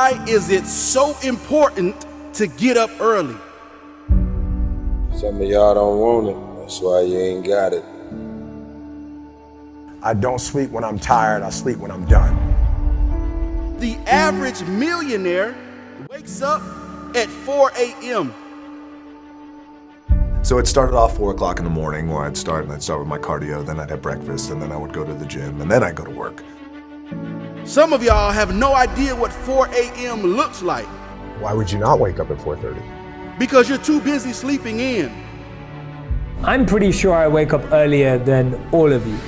Why is it so important to get up early? Some of y'all don't want it. That's why you ain't got it. I don't sleep when I'm tired. I sleep when I'm done. The average millionaire wakes up at 4 a.m. So it started off 4 o'clock in the morning where I'd start with my cardio, then I'd have breakfast, and then I would go to the gym, and then I'd go to work. Some of y'all have no idea what 4 a.m. looks like Why would you not wake up at 4:30? because you're too busy sleeping in. I'm pretty sure I wake up earlier than all of you.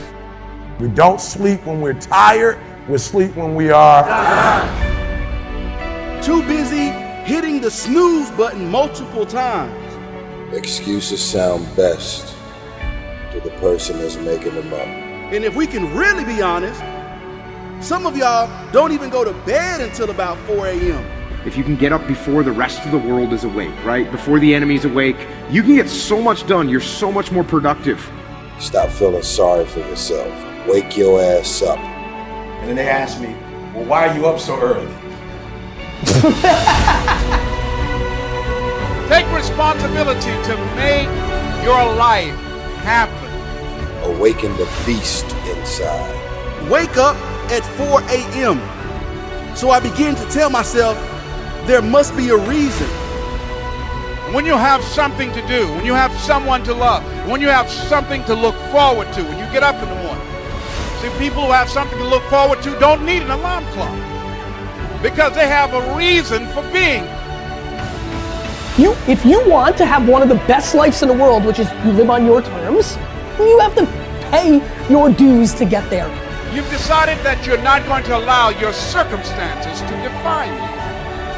We don't sleep when we're tired. We sleep when we are. Too busy hitting the snooze button multiple times. Excuses sound best to the person that's making them up. And if we can really be honest, some of y'all don't even go to bed until about 4 a.m. If you can get up before the rest of the world is awake, right? Before the enemy's awake, you can get so much done. You're so much more productive. Stop feeling sorry for yourself. Wake your ass up. And then they ask me, well, why are you up so early? Take responsibility to make your life happen. Awaken the beast inside. Wake up at 4 a.m. So I begin to tell myself there must be a reason. When you have something to do, when you have someone to love, when you have something to look forward to, when you get up in the morning. See, people who have something to look forward to don't need an alarm clock because they have a reason for being. If you want to have one of the best lives in the world, which is you live on your terms, you have to pay your dues to get there. You've decided that you're not going to allow your circumstances to define you.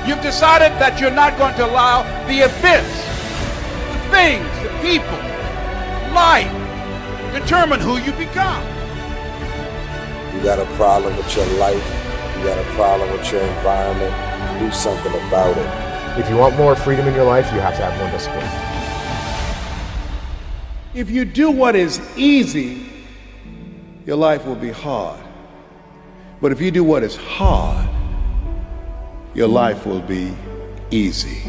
You've decided that you're not going to allow the events, the things, the people, life, determine who you become. You got a problem with your life. You got a problem with your environment. Do something about it. If you want more freedom in your life, you have to have more discipline. If you do what is easy, your life will be hard. But if you do what is hard, your life will be easy.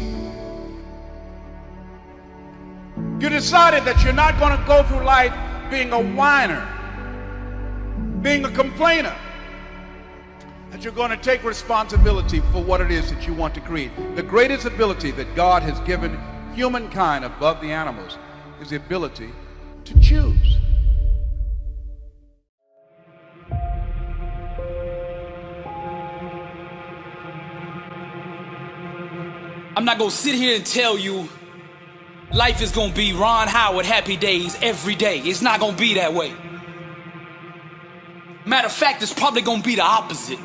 You decided that you're not going to go through life being a whiner, being a complainer, that you're going to take responsibility for what it is that you want to create. The greatest ability that God has given humankind above the animals is the ability to choose. I'm not gonna sit here and tell you life is gonna be Ron Howard happy days every day. It's not gonna be that way. Matter of fact, it's probably gonna be the opposite.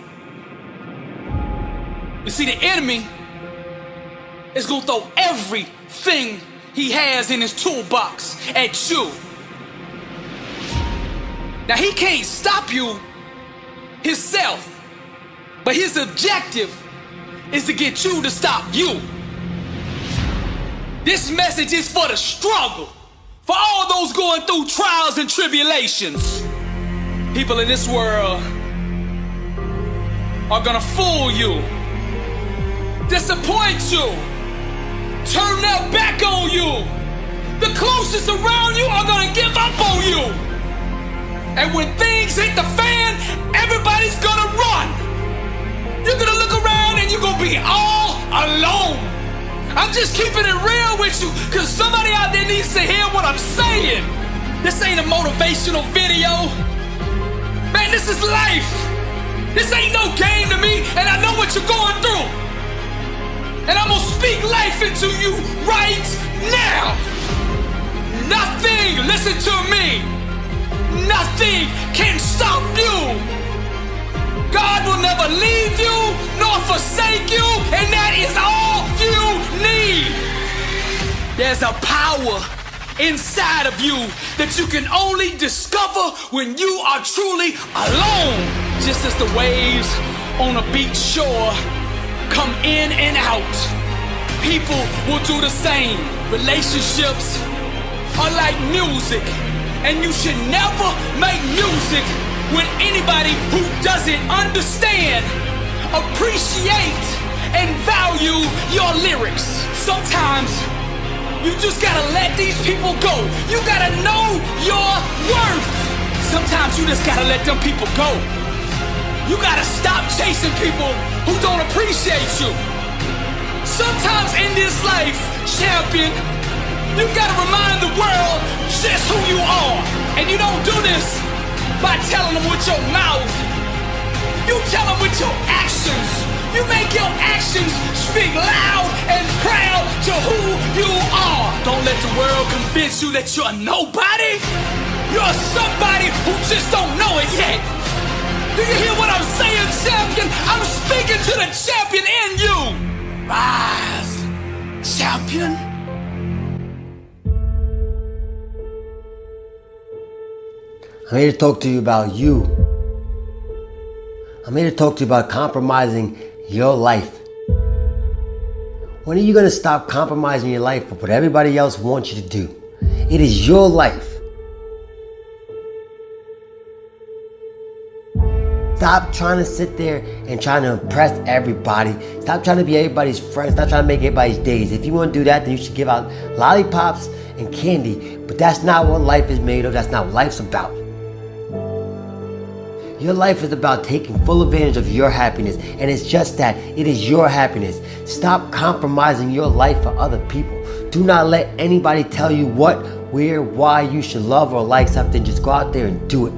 You see, the enemy is gonna throw everything he has in his toolbox at you. Now, he can't stop you himself, but his objective is to get you to stop you. This message is for the struggle, for all those going through trials and tribulations. People in this world are gonna fool you, disappoint you, turn their back on you. The closest around you are gonna give up on you. And when things hit the fan, everybody's gonna run. You're gonna look around and you're gonna be all alone. I'm just keeping it real with you, cause somebody out there needs to hear what I'm saying. This ain't a motivational video. Man, this is life. This ain't no game to me, and I know what you're going through. And I'm gonna speak life into you right now. Nothing, listen to me, nothing can stop you. God will never leave you nor forsake you, and that is all you need. There's a power inside of you that you can only discover when you are truly alone. Just as the waves on a beach shore come in and out, people will do the same. Relationships are like music, and you should never make music with anybody who doesn't understand, appreciate, you your lyrics. Sometimes you just gotta let these people go. You gotta know your worth. Sometimes you just gotta let them people go. You gotta stop chasing people who don't appreciate you. Sometimes in this life, champion, you gotta remind the world just who you are. And you don't do this by telling them with your mouth. You tell them with your actions. You make your actions speak loud and proud to who you are. Don't let the world convince you that you're nobody. You're somebody who just don't know it yet. Do you hear what I'm saying, champion? I'm speaking to the champion in you. Rise, champion. I'm here to talk to you about you. I'm here to talk to you about compromising your life. When are you going to stop compromising your life for what everybody else wants you to do? It is your life. Stop trying to sit there and trying to impress everybody. Stop trying to be everybody's friend. Stop trying to make everybody's days. If you want to do that, then you should give out lollipops and candy. But that's not what life is made of. That's not what life's about. Your life is about taking full advantage of your happiness. And it's just that. It is your happiness. Stop compromising your life for other people. Do not let anybody tell you what, where, why you should love or like something. Just go out there and do it.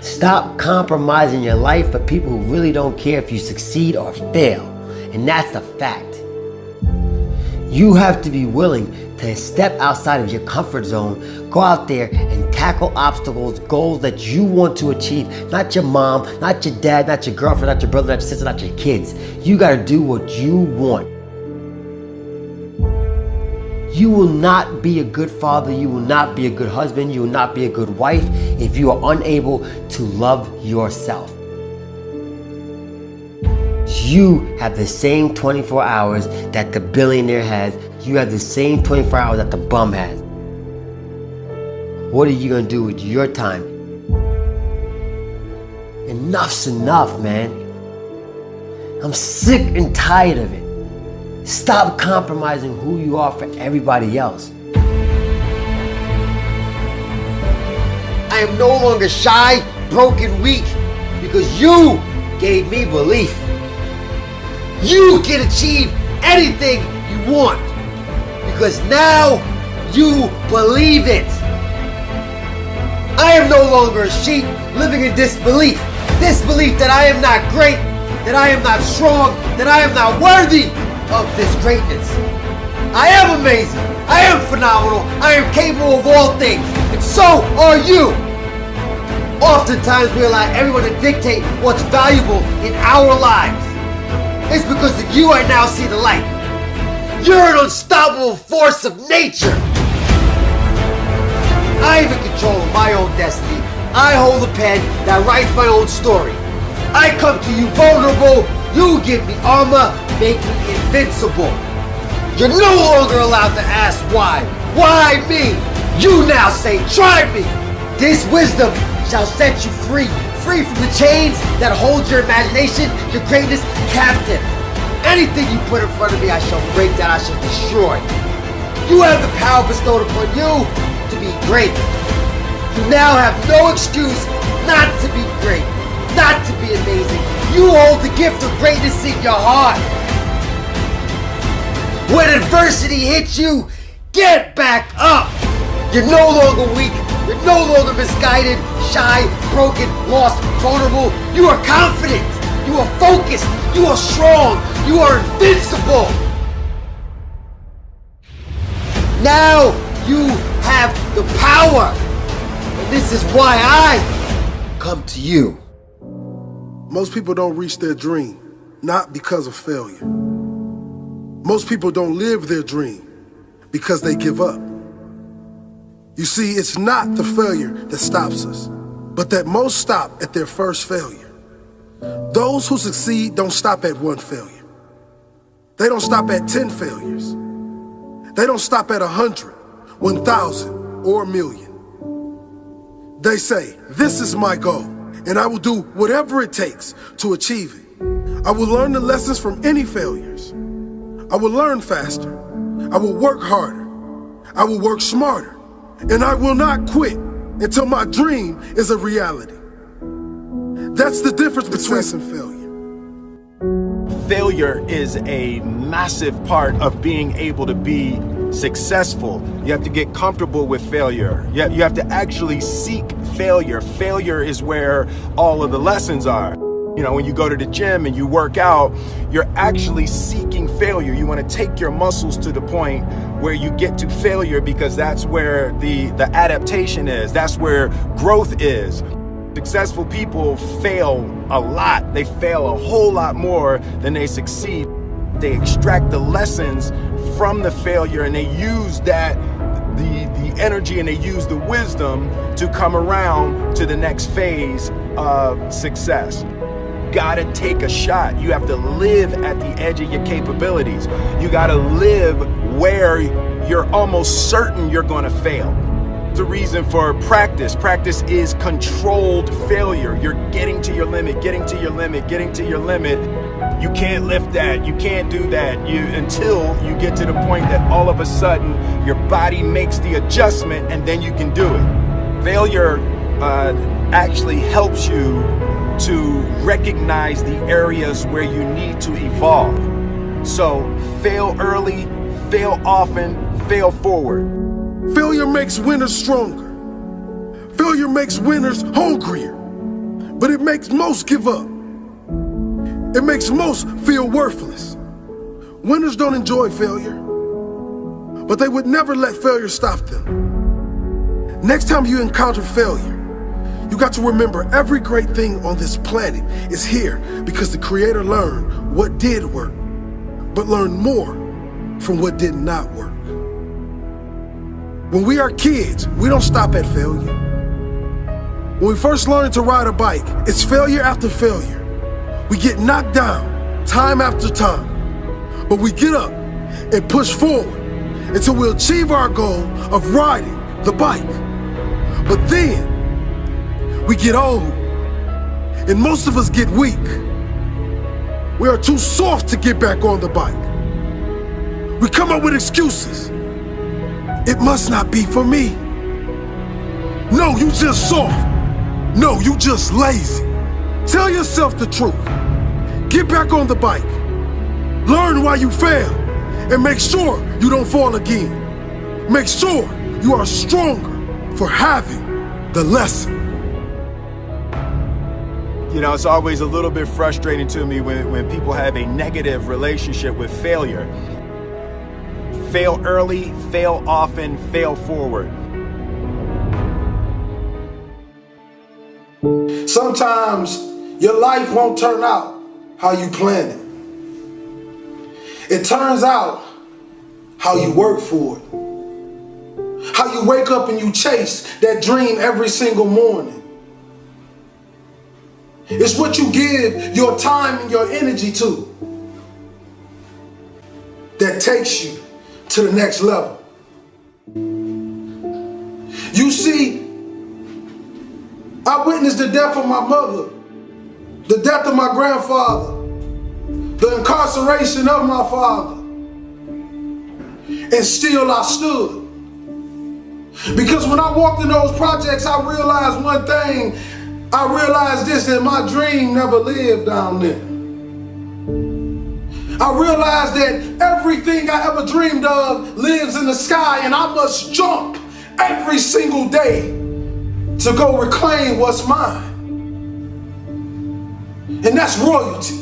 Stop compromising your life for people who really don't care if you succeed or fail. And that's a fact. You have to be willing to step outside of your comfort zone, go out there and tackle obstacles, goals that you want to achieve. Not your mom, not your dad, not your girlfriend, not your brother, not your sister, not your kids. You gotta do what you want. You will not be a good father, you will not be a good husband, you will not be a good wife if you are unable to love yourself. You have the same 24 hours that the billionaire has. You have the same 24 hours that the bum has. What are you gonna do with your time? Enough's enough, man. I'm sick and tired of it. Stop compromising who you are for everybody else. I am no longer shy, broken, weak, because you gave me belief. You can achieve anything you want, because now you believe it. I am no longer a sheep living in disbelief. Disbelief that I am not great, that I am not strong, that I am not worthy of this greatness. I am amazing. I am phenomenal. I am capable of all things. And so are you. Oftentimes we allow everyone to dictate what's valuable in our lives. It's because of you I now see the light. You're an unstoppable force of nature. I am in control of my own destiny. I hold the pen that writes my own story. I come to you vulnerable. You give me armor, make me invincible. You're no longer allowed to ask why. Why me? You now say, try me. This wisdom shall set you free. Free from the chains that hold your imagination, your greatness captive. Anything you put in front of me, I shall break down, I shall destroy. You have the power bestowed upon you to be great. You now have no excuse not to be great, not to be amazing. You hold the gift of greatness in your heart. When adversity hits you, get back up. You're no longer weak. You're no longer misguided, shy, broken, lost, vulnerable. You are confident. You are focused. You are strong. You are invincible. Now you have the power. And this is why I come to you. Most people don't reach their dream, not because of failure. Most people don't live their dream because they give up. You see, it's not the failure that stops us, but that most stop at their first failure. Those who succeed don't stop at one failure. They don't stop at 10 failures. They don't stop at 100, 1,000, or 1,000,000. They say, this is my goal, and I will do whatever it takes to achieve it. I will learn the lessons from any failures. I will learn faster. I will work harder. I will work smarter. And I will not quit until my dream is a reality. That's the difference between success and failure. Failure is a massive part of being able to be successful. You have to get comfortable with failure. You have to actually seek failure. Failure is where all of the lessons are. You know, when you go to the gym and you work out, you're actually seeking failure. You want to take your muscles to the point where you get to failure, because that's where the adaptation is. That's where growth is. Successful people fail a lot. They fail a whole lot more than they succeed. They extract the lessons from the failure and they use that, the energy, and they use the wisdom to come around to the next phase of success. Gotta take a shot. You have to live at the edge of your capabilities. You gotta live where you're almost certain you're gonna fail. The reason for practice. Practice is controlled failure. You're getting to your limit, getting to your limit, getting to your limit. You can't lift that, you can't do that, until you get to the point that all of a sudden your body makes the adjustment and then you can do it. Failure actually helps you to recognize the areas where you need to evolve. So fail early, fail often, fail forward. Failure makes winners stronger. Failure makes winners hungrier. But it makes most give up. It makes most feel worthless. Winners don't enjoy failure, but they would never let failure stop them. Next time you encounter failure, you got to remember every great thing on this planet is here because the Creator learned what did work, but learned more from what did not work. When we are kids, we don't stop at failure. When we first learn to ride a bike, it's failure after failure. We get knocked down time after time, but we get up and push forward until we achieve our goal of riding the bike. But then we get old and most of us get weak. We are too soft to get back on the bike. We come up with excuses. It must not be for me. No, you just soft. No, you just lazy. Tell yourself the truth. Get back on the bike. Learn why you failed and make sure you don't fall again. Make sure you are stronger for having the lesson. You know, it's always a little bit frustrating to me when people have a negative relationship with failure. Fail early, fail often, fail forward. Sometimes your life won't turn out how you planned it. It turns out how you work for it. How you wake up and you chase that dream every single morning. It's what you give your time and your energy to that takes you to the next level. You see, I witnessed the death of my mother, the death of my grandfather, the incarceration of my father, and still I stood. Because when I walked in those projects, I realized one thing. I realized this, that my dream never lived down there. I realized that everything I ever dreamed of lives in the sky, and I must jump every single day to go reclaim what's mine. And that's royalty.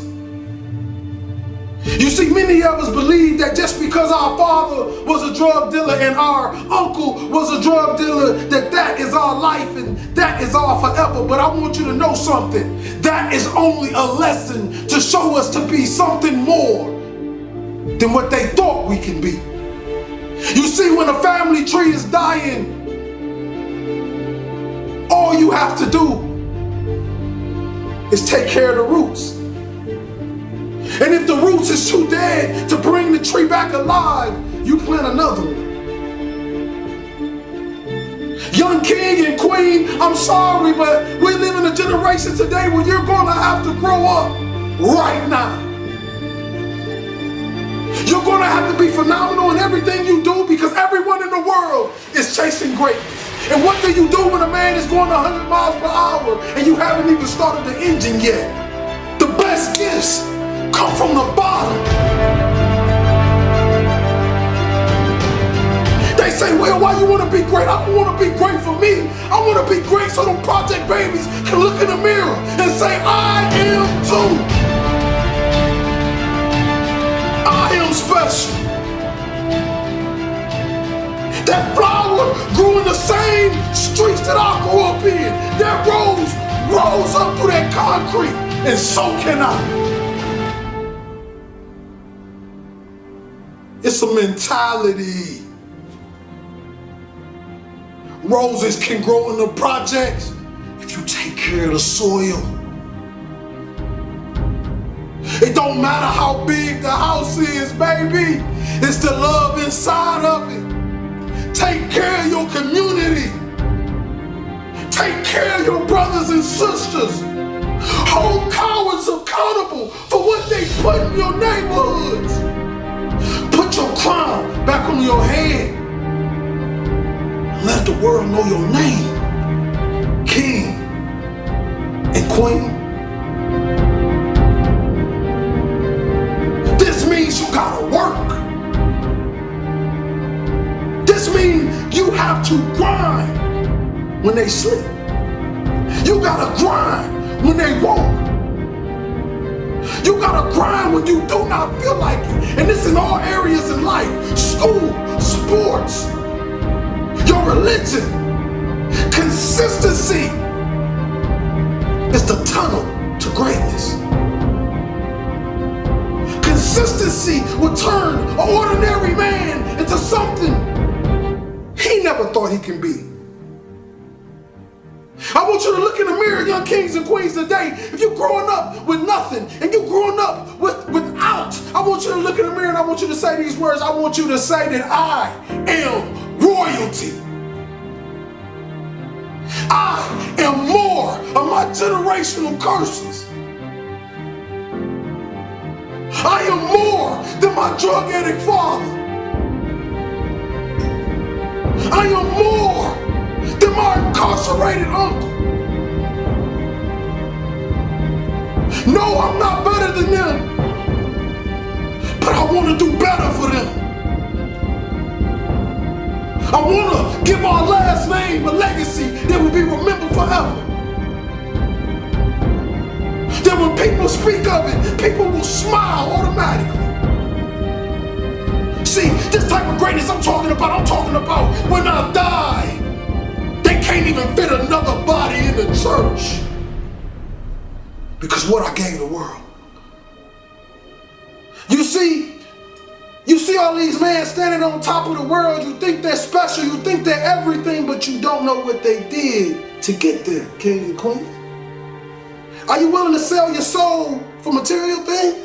You see, many of us believe that just because our father was a drug dealer and our uncle was a drug dealer, that is our life and that is our forever. But I want you to know something. That is only a lesson to show us to be something more than what they thought we can be. You see, when a family tree is dying, all you have to do is take care of the roots. And if the roots is too dead to bring the tree back alive, you plant another one. Young king and queen, I'm sorry, but we live in a generation today where you're gonna have to grow up right now. You're going to have to be phenomenal in everything you do because everyone in the world is chasing greatness. And what do you do when a man is going 100 miles per hour and you haven't even started the engine yet? The best gifts come from the bottom. They say, well, why you want to be great? I don't want to be great for me. I want to be great so them project babies can look in the mirror and say, I am too. I am special. That flower grew in the same streets that I grew up in. That rose up through that concrete, and so can I. It's a mentality. Roses can grow in the projects if you take care of the soil. It don't matter how big the house is, baby. It's the love inside of it. Take care of your community. Take care of your brothers and sisters. Hold cowards accountable for what they put in your neighborhoods. Put your crown back on your head. Let the world know your name. King and queen. This means you gotta work. This means you have to grind when they sleep. You gotta grind when they won't. You gotta grind when you do not feel like it. And this in all areas in life. School, sports, your religion. Consistency is the tunnel to greatness. Consistency will turn an ordinary man into something he never thought he can be. I want you to look in the mirror, young kings and queens, today. If you're growing up with nothing and you're growing up without, I want you to look in the mirror and I want you to say these words. I want you to say that I am royalty. I am more of my generational curses. I am more than my drug addict father. I am more than my incarcerated uncle. No, I'm not better than them, but I want to do better for them. I want to give our last name a legacy that will be remembered forever. That when people speak of it, people will smile automatically. See, this type of greatness I'm talking about when I die. They can't even fit another body in the church because what I gave the world. You see all these men standing on top of the world. You think they're special, you think they're everything, but you don't know what they did to get there, kings and queens. Are you willing to sell your soul for material things?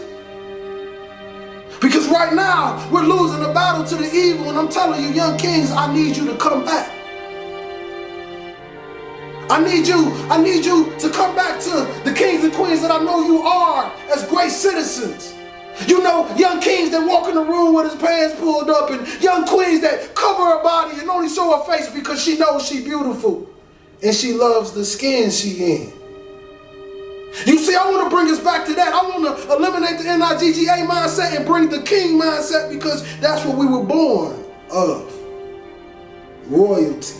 Because right now, we're losing the battle to the evil, and I'm telling you, young kings, I need you to come back. I need you to come back to the kings and queens that I know you are as great citizens. You know, young kings that walk in the room with his pants pulled up, and young queens that cover her body and only show her face because she knows she's beautiful and she loves the skin she in. You see, I want to bring us back to that. I want to eliminate the NIGGA mindset and bring the king mindset because that's what we were born of. Royalty.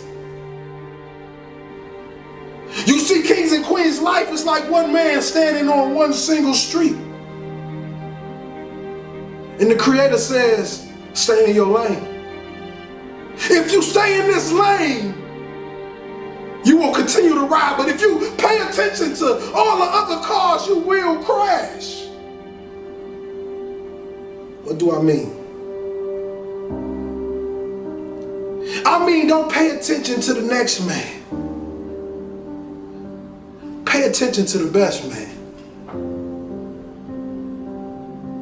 You see, kings and queens, life is like one man standing on one single street. And the Creator says, stay in your lane. If you stay in this lane, you will continue to ride. But if you pay attention to all the other cars, you will crash. What do I mean? I mean, don't pay attention to the next man. Pay attention to the best man.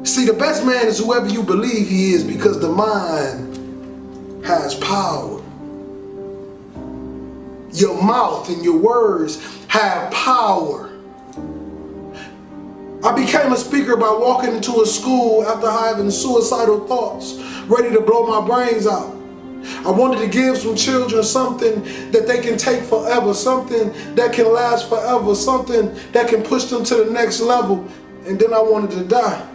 See, the best man is whoever you believe he is because the mind has power. Your mouth and your words have power. I became a speaker by walking into a school after having suicidal thoughts, ready to blow my brains out. I wanted to give some children something that they can take forever, something that can last forever, something that can push them to the next level, and then I wanted to die.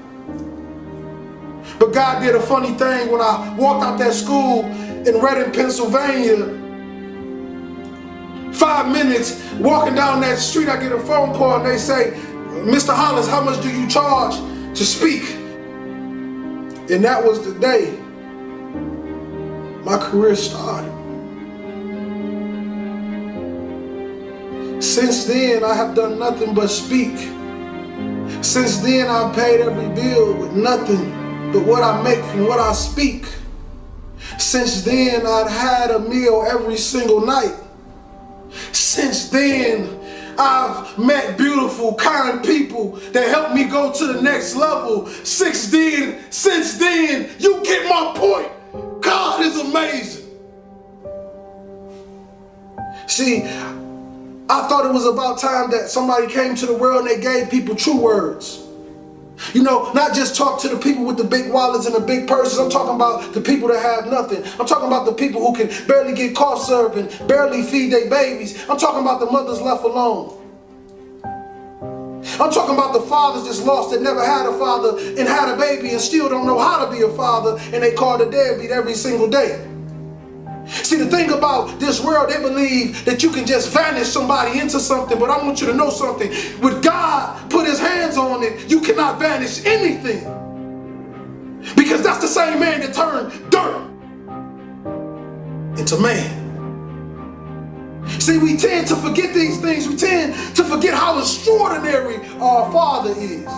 But God did a funny thing when I walked out that school in Reading, Pennsylvania. 5 minutes walking down that street, I get a phone call and they say, Mr. Hollis, how much do you charge to speak? And that was the day my career started. Since then, I have done nothing but speak. Since then, I've paid every bill with nothing but what I make from what I speak. Since then, I've had a meal every single night. Since then, I've met beautiful, kind people that helped me go to the next level. Since then, you get my point. God is amazing. See, I thought it was about time that somebody came to the world and they gave people true words. You know, not just talk to the people with the big wallets and the big purses. I'm talking about the people that have nothing. I'm talking about the people who can barely get cough syrup and barely feed their babies. I'm talking about the mothers left alone. I'm talking about the fathers that's lost that never had a father and had a baby and still don't know how to be a father, and they call the deadbeat every single day. See, the thing about this world, they believe that you can just vanish somebody into something, but I want you to know something. When God put his hands on it, you cannot vanish anything. Because that's the same man that turned dirt into man. See, we tend to forget these things. We tend to forget how extraordinary our Father is.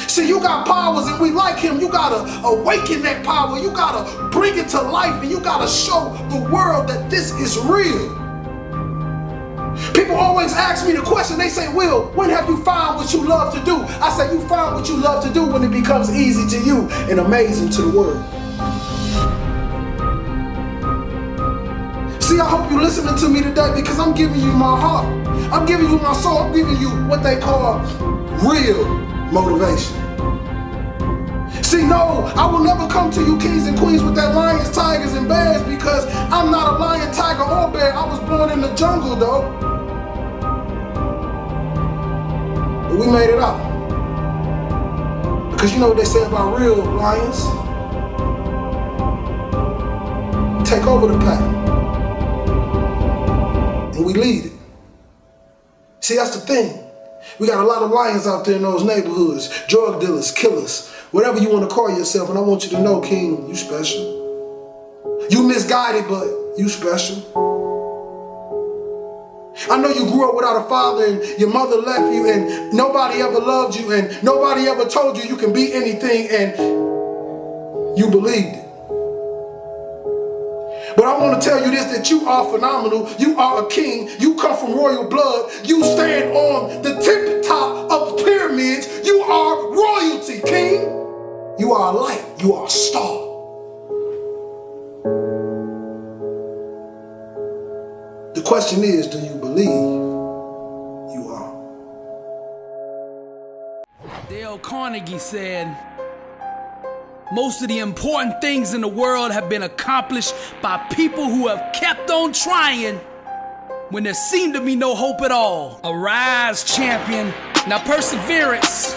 See, you got powers and we like him. You gotta awaken that power. You gotta bring it to life, and you gotta show the world that this is real. People always ask me the question. They say, Will, when have you found what you love to do? I say, you find what you love to do when it becomes easy to you and amazing to the world. See, I hope you're listening to me today because I'm giving you my heart. I'm giving you my soul. I'm giving you what they call real motivation. See, no, I will never come to you kings and queens with that lions, tigers, and bears because I'm not a lion, tiger, or bear. I was born in the jungle, though. But we made it out. Because you know what they say about real lions? We take over the pack. And we lead it. See, that's the thing. We got a lot of lions out there in those neighborhoods, drug dealers, killers, whatever you want to call yourself. And I want you to know, King, you special. You misguided, but you special. I know you grew up without a father and your mother left you and nobody ever loved you and nobody ever told you can be anything, and you believed it. But I want to tell you this, that you are phenomenal. You are a king. You come from royal blood. You stand on the tip top of the pyramids. You are royalty, king. You are a light. You are a star. The question is, do you believe you are? Dale Carnegie said, most of the important things in the world have been accomplished by people who have kept on trying when there seemed to be no hope at all. Arise, champion. Now perseverance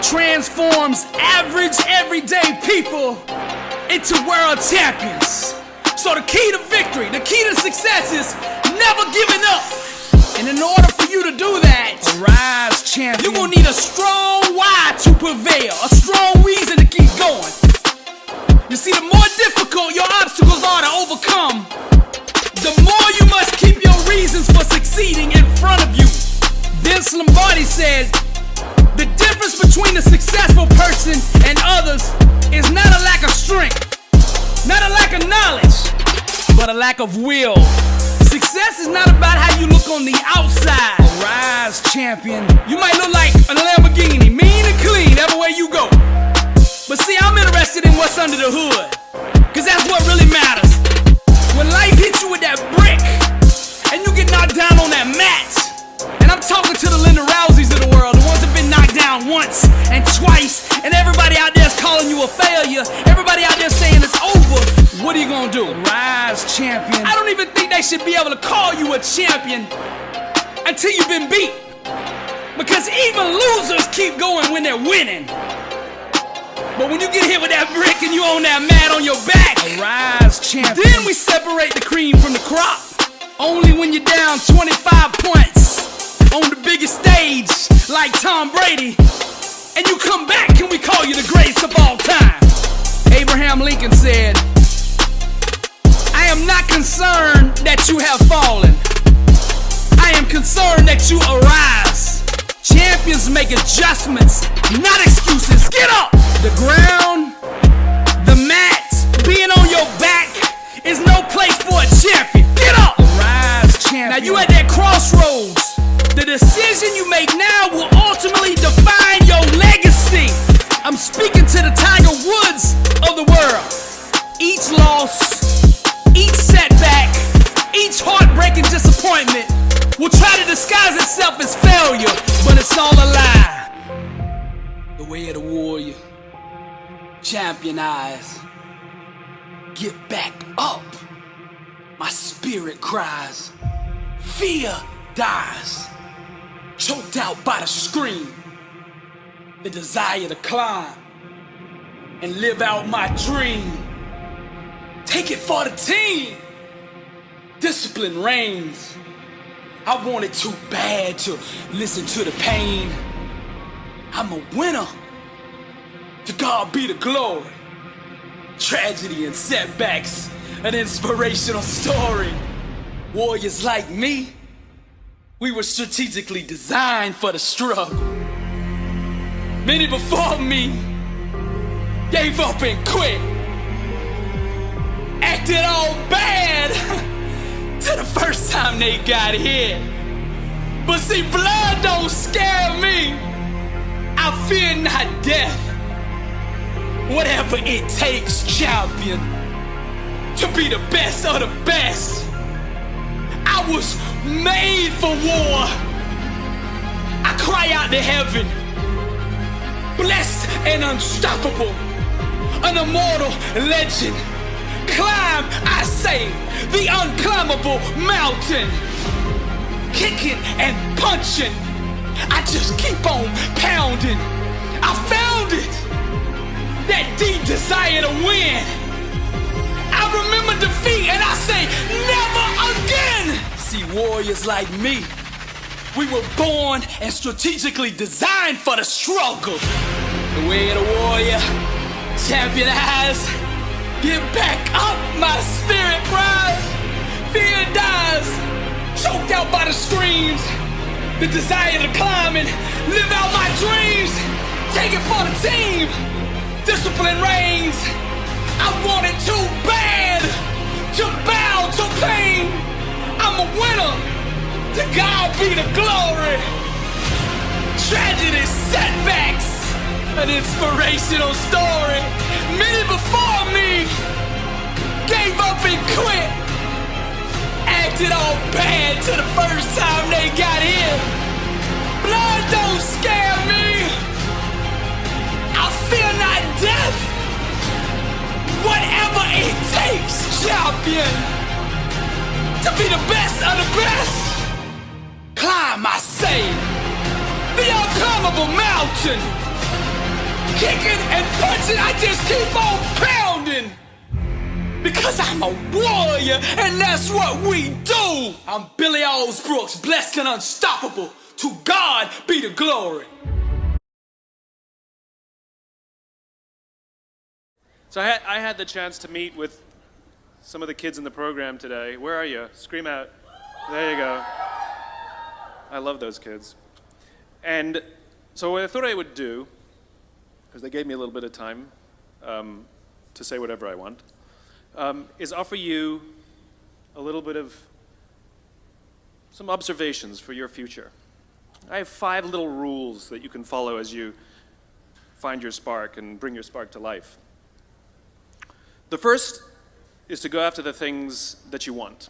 transforms average, everyday people into world champions. So the key to victory, the key to success is never giving up. And in order for you to do that, arise, champion, you're gonna need a strong why to prevail, a strong reason to keep going. You see, the more difficult your obstacles are to overcome, the more you must keep your reasons for succeeding in front of you. Vince Lombardi said, the difference between a successful person and others is not a lack of strength, not a lack of knowledge, but a lack of will. Success is not about how you look on the outside. Arise, champion. You might look like a Lamborghini, mean and clean, everywhere you go. But see, I'm interested in what's under the hood, cause that's what really matters. When life hits you with that brick, and you get knocked down on that mat. And I'm talking to the Linda Rouseys of the world, the ones that have been knocked down once and twice, and everybody out there is calling you a failure. Everybody out there saying it's over. What are you gonna do? Rise, champion. I don't even think they should be able to call you a champion until you've been beat. Because even losers keep going when they're winning. But when you get hit with that brick and you on that mat on your back, rise, champion. Then we separate the cream from the crop. Only when you're down 25 points on the biggest stage like Tom Brady, and you come back and we call you the greatest of all time. Abraham Lincoln said, I am not concerned that you have fallen. I am concerned that you arise. Champions make adjustments, not excuses. Get up! The ground, the mat, being on your back is no place for a champion. Get up! Rise, champion. Now you at that crossroads. The decision you make now will ultimately define your legacy. I'm speaking to the Tiger Woods of the world. Each loss, each setback, each heartbreaking disappointment will try to disguise itself as failure, but it's all a lie. The way of the warrior, champion eyes, get back up. My spirit cries, fear dies. Choked out by the scream, the desire to climb and live out my dream. Take it for the team. Discipline reigns. I want it too bad to listen to the pain. I'm a winner. To God be the glory. Tragedy and setbacks, an inspirational story. Warriors like me, we were strategically designed for the struggle. Many before me gave up and quit. Acted all bad to the first time they got hit. But see, blood don't scare me. I fear not death. Whatever it takes, champion, to be the best of the best. I was made for war. I cry out to heaven, blessed and unstoppable, an immortal legend. Climb, I say, the unclimbable mountain. Kicking and punching, I just keep on pounding. I found it, that deep desire to win. I remember defeat and I say, never again. See, warriors like me, we were born and strategically designed for the struggle. The way of the warrior, champion eyes, get back up, my spirit rise. Fear dies, choked out by the screams, the desire to climb and live out my dreams. Take it for the team, discipline reigns. I want it too bad to bow to pain. I'm a winner, to God be the glory. Tragedy, setbacks, an inspirational story. Many before me gave up and quit. Acted all bad to the first time they got hit. Blood don't scare me. I fear not death. Whatever it takes, champion, to be the best of the best. Climb, I say, the unclimbable mountain. Kicking and punching, I just keep on pounding. Because I'm a warrior, and that's what we do. I'm Billy Owls Brooks, blessed and unstoppable. To God be the glory. So I had the chance to meet with some of the kids in the program today. Where are you? Scream out. There you go. I love those kids. And so what I thought I would do, because they gave me a little bit of time to say whatever I want, is offer you a little bit of some observations for your future. I have 5 little rules that you can follow as you find your spark and bring your spark to life. The first is to go after the things that you want.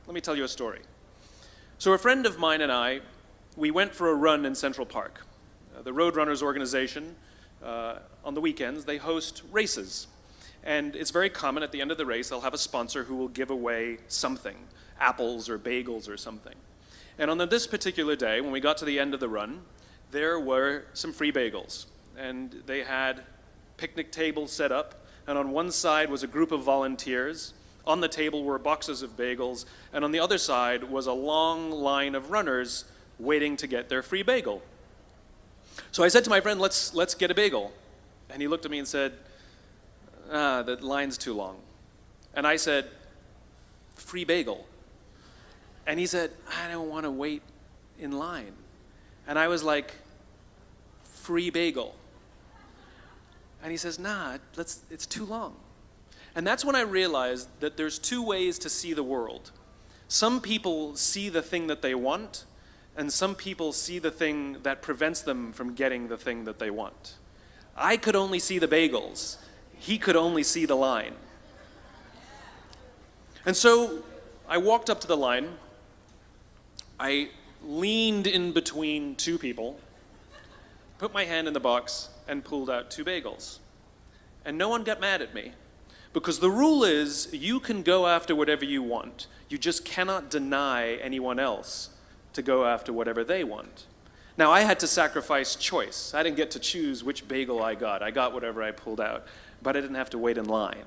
Let me tell you a story. So a friend of mine and I, we went for a run in Central Park. The Roadrunners organization, on the weekends, they host races. And it's very common at the end of the race, they'll have a sponsor who will give away something, apples or bagels or something. And on this particular day, when we got to the end of the run, there were some free bagels. And they had picnic tables set up, and on one side was a group of volunteers. On the table were boxes of bagels, and on the other side was a long line of runners waiting to get their free bagel. So I said to my friend, let's get a bagel. And he looked at me and said, the line's too long. And I said, free bagel. And he said, I don't want to wait in line. And I was like, free bagel. And he says, nah, it's too long. And that's when I realized that there's two ways to see the world. Some people see the thing that they want, and some people see the thing that prevents them from getting the thing that they want. I could only see the bagels. He could only see the line. And so I walked up to the line. I leaned in between two people, put my hand in the box, and pulled out two bagels. And no one got mad at me. Because the rule is, you can go after whatever you want. You just cannot deny anyone else to go after whatever they want. Now, I had to sacrifice choice. I didn't get to choose which bagel I got. I got whatever I pulled out, but I didn't have to wait in line.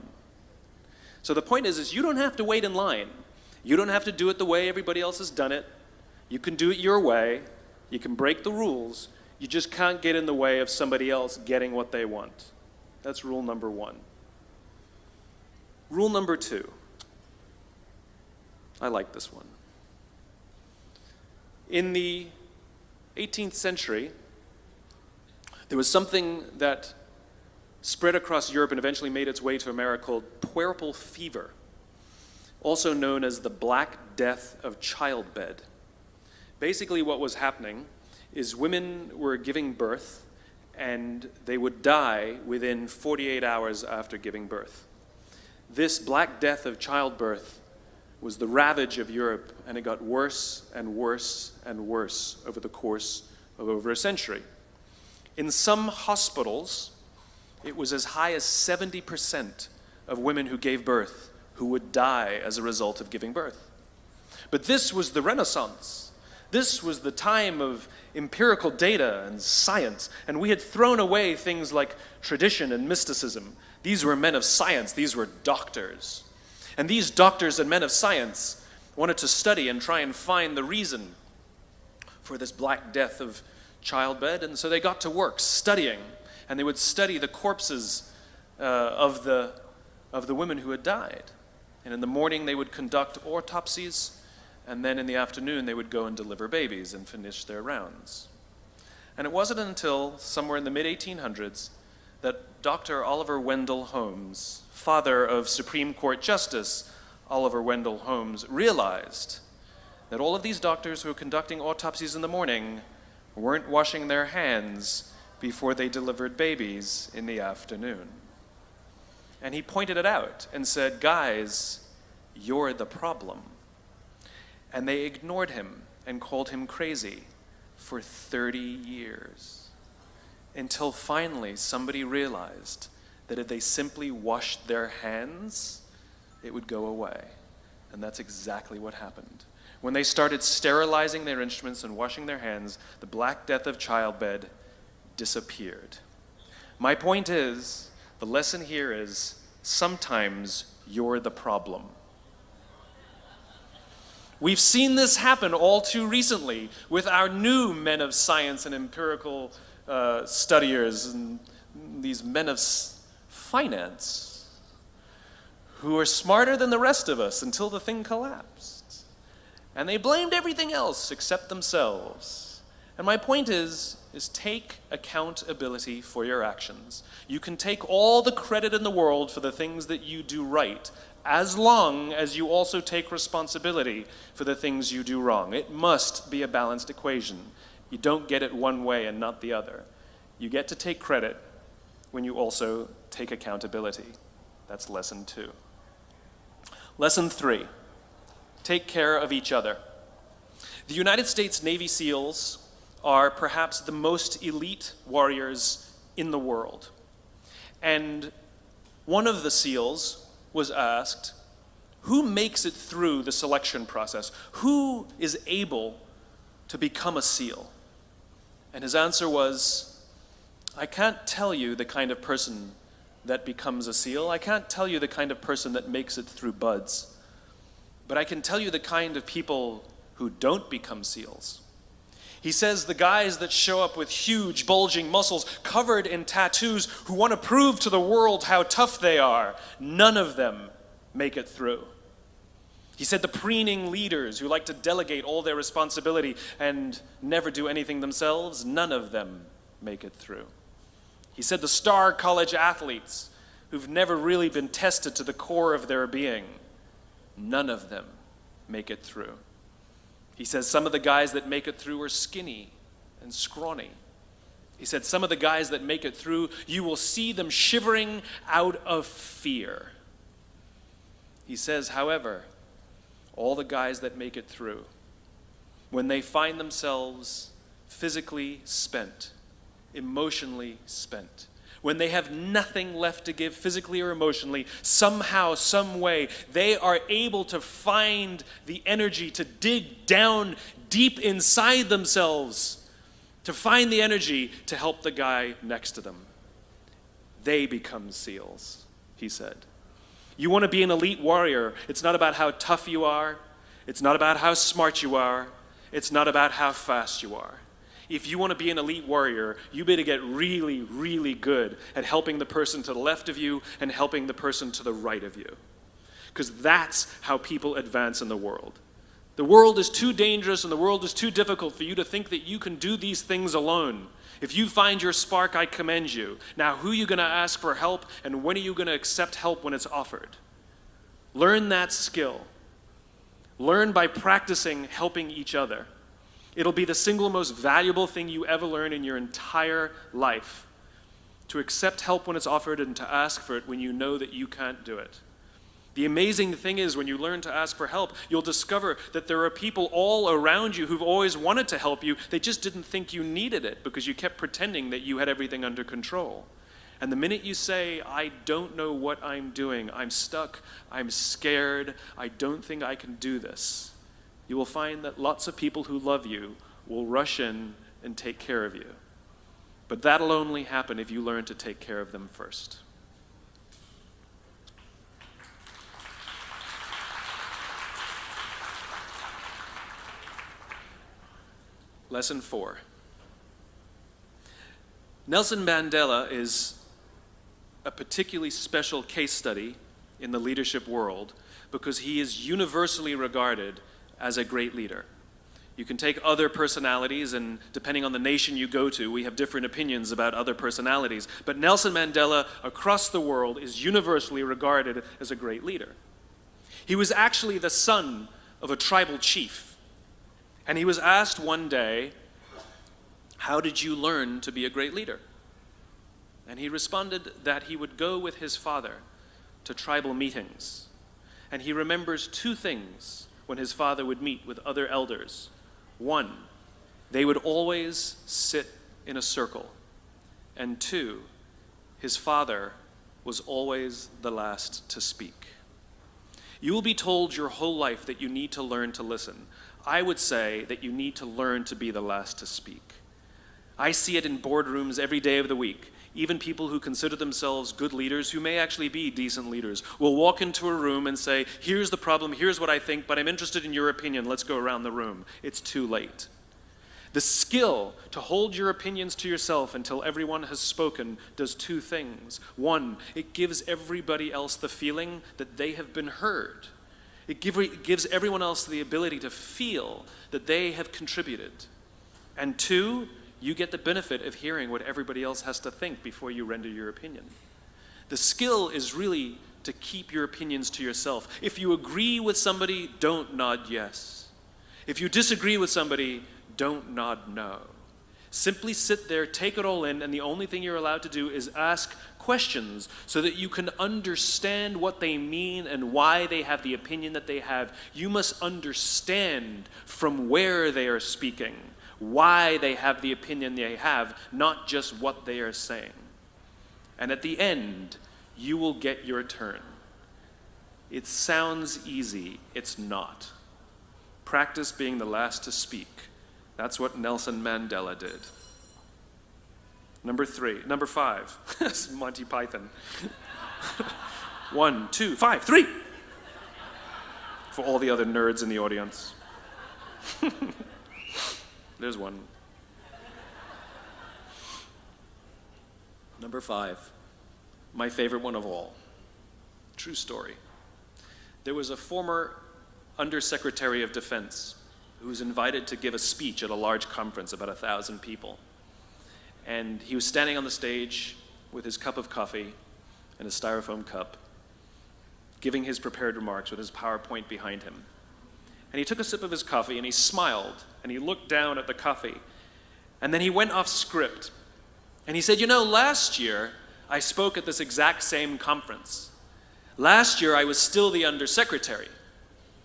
So the point is you don't have to wait in line. You don't have to do it the way everybody else has done it. You can do it your way. You can break the rules. You just can't get in the way of somebody else getting what they want. That's rule number one. Rule number two. I like this one. In the 18th century, there was something that spread across Europe and eventually made its way to America called puerperal fever, also known as the Black Death of childbed. Basically what was happening is women were giving birth and they would die within 48 hours after giving birth. This Black Death of childbirth was the ravage of Europe, and it got worse and worse and worse over the course of over a century. In some hospitals, it was as high as 70% of women who gave birth who would die as a result of giving birth. But this was the Renaissance. This was the time of empirical data and science, and we had thrown away things like tradition and mysticism. These were men of science. These were doctors. And these doctors and men of science wanted to study and try and find the reason for this Black Death of childbed, and so they got to work studying, and they would study the corpses of the women who had died. And in the morning they would conduct autopsies, and then in the afternoon they would go and deliver babies and finish their rounds. And it wasn't until somewhere in the mid-1800s that Dr. Oliver Wendell Holmes, father of Supreme Court Justice Oliver Wendell Holmes, realized that all of these doctors who were conducting autopsies in the morning weren't washing their hands before they delivered babies in the afternoon. And he pointed it out and said, guys, you're the problem. And they ignored him and called him crazy for 30 years. Until finally somebody realized that if they simply washed their hands, it would go away. And that's exactly what happened. When they started sterilizing their instruments and washing their hands, the Black Death of childbed disappeared. My point is, the lesson here is, sometimes you're the problem. We've seen this happen all too recently with our new men of science and empirical studiers and these men of finance who are smarter than the rest of us until the thing collapsed. And they blamed everything else except themselves. And my point is take accountability for your actions. You can take all the credit in the world for the things that you do right, as long as you also take responsibility for the things you do wrong. It must be a balanced equation. You don't get it one way and not the other. You get to take credit when you also take accountability. That's lesson 2. Lesson 3, take care of each other. The United States Navy SEALs are perhaps the most elite warriors in the world. And one of the SEALs was asked, who makes it through the selection process? Who is able to become a SEAL? And his answer was, I can't tell you the kind of person that becomes a SEAL. I can't tell you the kind of person that makes it through BUD/S. But I can tell you the kind of people who don't become SEALs. He says the guys that show up with huge, bulging muscles, covered in tattoos, who want to prove to the world how tough they are, none of them make it through. He said the preening leaders who like to delegate all their responsibility and never do anything themselves, none of them make it through. He said the star college athletes who've never really been tested to the core of their being, none of them make it through. He says some of the guys that make it through are skinny and scrawny. He said some of the guys that make it through, you will see them shivering out of fear. He says, however, all the guys that make it through, when they find themselves physically spent, emotionally spent, when they have nothing left to give physically or emotionally, somehow, some way, they are able to find the energy to dig down deep inside themselves, to find the energy to help the guy next to them. They become SEALs, he said. You want to be an elite warrior. It's not about how tough you are. It's not about how smart you are. It's not about how fast you are. If you want to be an elite warrior, you better get really, really good at helping the person to the left of you and helping the person to the right of you. Because that's how people advance in the world. The world is too dangerous and the world is too difficult for you to think that you can do these things alone. If you find your spark, I commend you. Now, who are you going to ask for help, and when are you going to accept help when it's offered? Learn that skill. Learn by practicing helping each other. It'll be the single most valuable thing you ever learn in your entire life. To accept help when it's offered and to ask for it when you know that you can't do it. The amazing thing is when you learn to ask for help, you'll discover that there are people all around you who've always wanted to help you. They just didn't think you needed it because you kept pretending that you had everything under control. And the minute you say, I don't know what I'm doing, I'm stuck, I'm scared, I don't think I can do this, you will find that lots of people who love you will rush in and take care of you. But that'll only happen if you learn to take care of them first. Lesson 4. Nelson Mandela is a particularly special case study in the leadership world because he is universally regarded as a great leader. You can take other personalities, and depending on the nation you go to, we have different opinions about other personalities. But Nelson Mandela, across the world, is universally regarded as a great leader. He was actually the son of a tribal chief. And he was asked one day, how did you learn to be a great leader? And he responded that he would go with his father to tribal meetings. And he remembers two things when his father would meet with other elders. One, they would always sit in a circle. And two, his father was always the last to speak. You will be told your whole life that you need to learn to listen. I would say that you need to learn to be the last to speak. I see it in boardrooms every day of the week. Even people who consider themselves good leaders, who may actually be decent leaders, will walk into a room and say, here's the problem, here's what I think, but I'm interested in your opinion, let's go around the room. It's too late. The skill to hold your opinions to yourself until everyone has spoken does two things. One, it gives everybody else the feeling that they have been heard. It gives everyone else the ability to feel that they have contributed. And two, you get the benefit of hearing what everybody else has to think before you render your opinion. The skill is really to keep your opinions to yourself. If you agree with somebody, don't nod yes. If you disagree with somebody, don't nod no. Simply sit there, take it all in, and the only thing you're allowed to do is ask questions so that you can understand what they mean and why they have the opinion that they have. You must understand from where they are speaking, why they have the opinion they have, not just what they are saying. And at the end, you will get your turn. It sounds easy, it's not. Practice being the last to speak. That's what Nelson Mandela did. Number 5. This is Monty Python. 1, 2, 5, 3. For all the other nerds in the audience. There's one. Number 5. My favorite one of all. True story. There was a former Undersecretary of Defense who was invited to give a speech at a large conference, about 1,000 people. And he was standing on the stage with his cup of coffee and his styrofoam cup, giving his prepared remarks with his PowerPoint behind him. And he took a sip of his coffee and he smiled and he looked down at the coffee. And then he went off script. And he said, you know, last year I spoke at this exact same conference. Last year I was still the Undersecretary.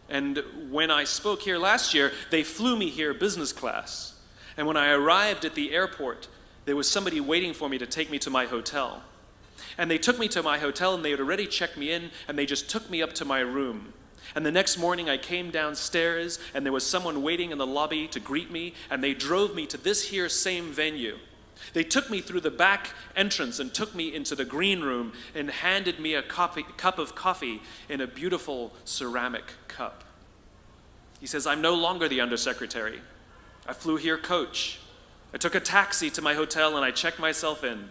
And when I spoke here last year, they flew me here business class. And when I arrived at the airport, there was somebody waiting for me to take me to my hotel. And they took me to my hotel and they had already checked me in and they just took me up to my room. And the next morning I came downstairs and there was someone waiting in the lobby to greet me and they drove me to this here same venue. They took me through the back entrance and took me into the green room and handed me a cup of coffee in a beautiful ceramic cup. He says, I'm no longer the Undersecretary. I flew here coach. I took a taxi to my hotel and I checked myself in.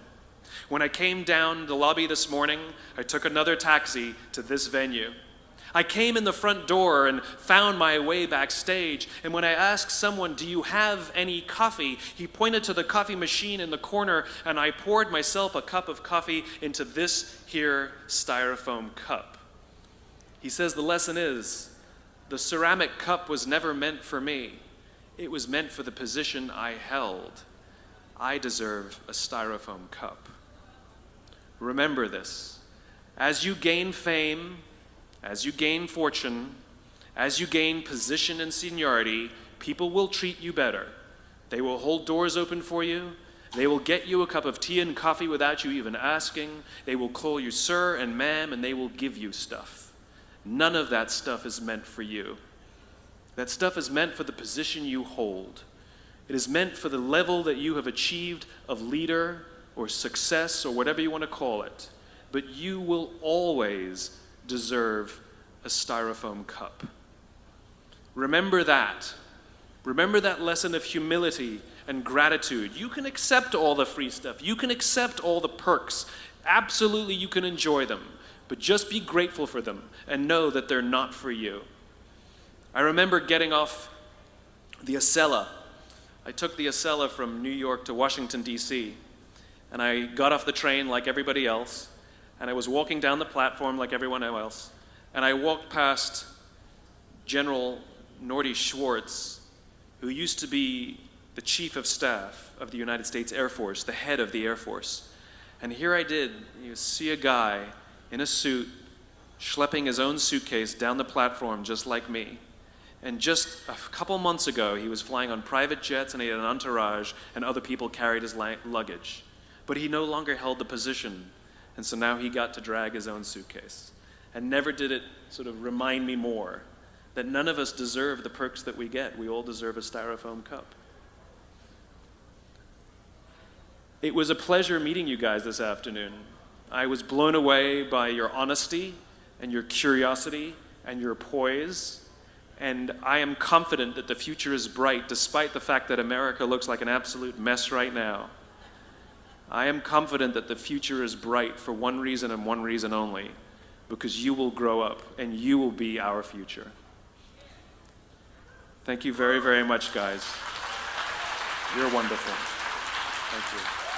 When I came down the lobby this morning, I took another taxi to this venue. I came in the front door and found my way backstage, and when I asked someone, do you have any coffee? He pointed to the coffee machine in the corner, and I poured myself a cup of coffee into this here styrofoam cup. He says the lesson is, the ceramic cup was never meant for me. It was meant for the position I held. I deserve a styrofoam cup. Remember this. As you gain fame, as you gain fortune, as you gain position and seniority, people will treat you better. They will hold doors open for you. They will get you a cup of tea and coffee without you even asking. They will call you sir and ma'am, and they will give you stuff. None of that stuff is meant for you. That stuff is meant for the position you hold. It is meant for the level that you have achieved of leader or success or whatever you want to call it. But you will always deserve a styrofoam cup. Remember that. Remember that lesson of humility and gratitude. You can accept all the free stuff. You can accept all the perks. Absolutely, you can enjoy them. But just be grateful for them and know that they're not for you. I remember getting off the Acela. I took the Acela from New York to Washington, D.C. And I got off the train like everybody else. And I was walking down the platform like everyone else, and I walked past General Norty Schwartz, who used to be the Chief of Staff of the United States Air Force, the head of the Air Force. And here I did, you see a guy in a suit schlepping his own suitcase down the platform just like me. And just a couple months ago, he was flying on private jets and he had an entourage and other people carried his luggage. But he no longer held the position. And so now he got to drag his own suitcase. And never did it sort of remind me more that none of us deserve the perks that we get. We all deserve a styrofoam cup. It was a pleasure meeting you guys this afternoon. I was blown away by your honesty and your curiosity and your poise. And I am confident that the future is bright despite the fact that America looks like an absolute mess right now. I am confident that the future is bright for one reason and one reason only, because you will grow up and you will be our future. Thank you very, very much, guys. You're wonderful. Thank you.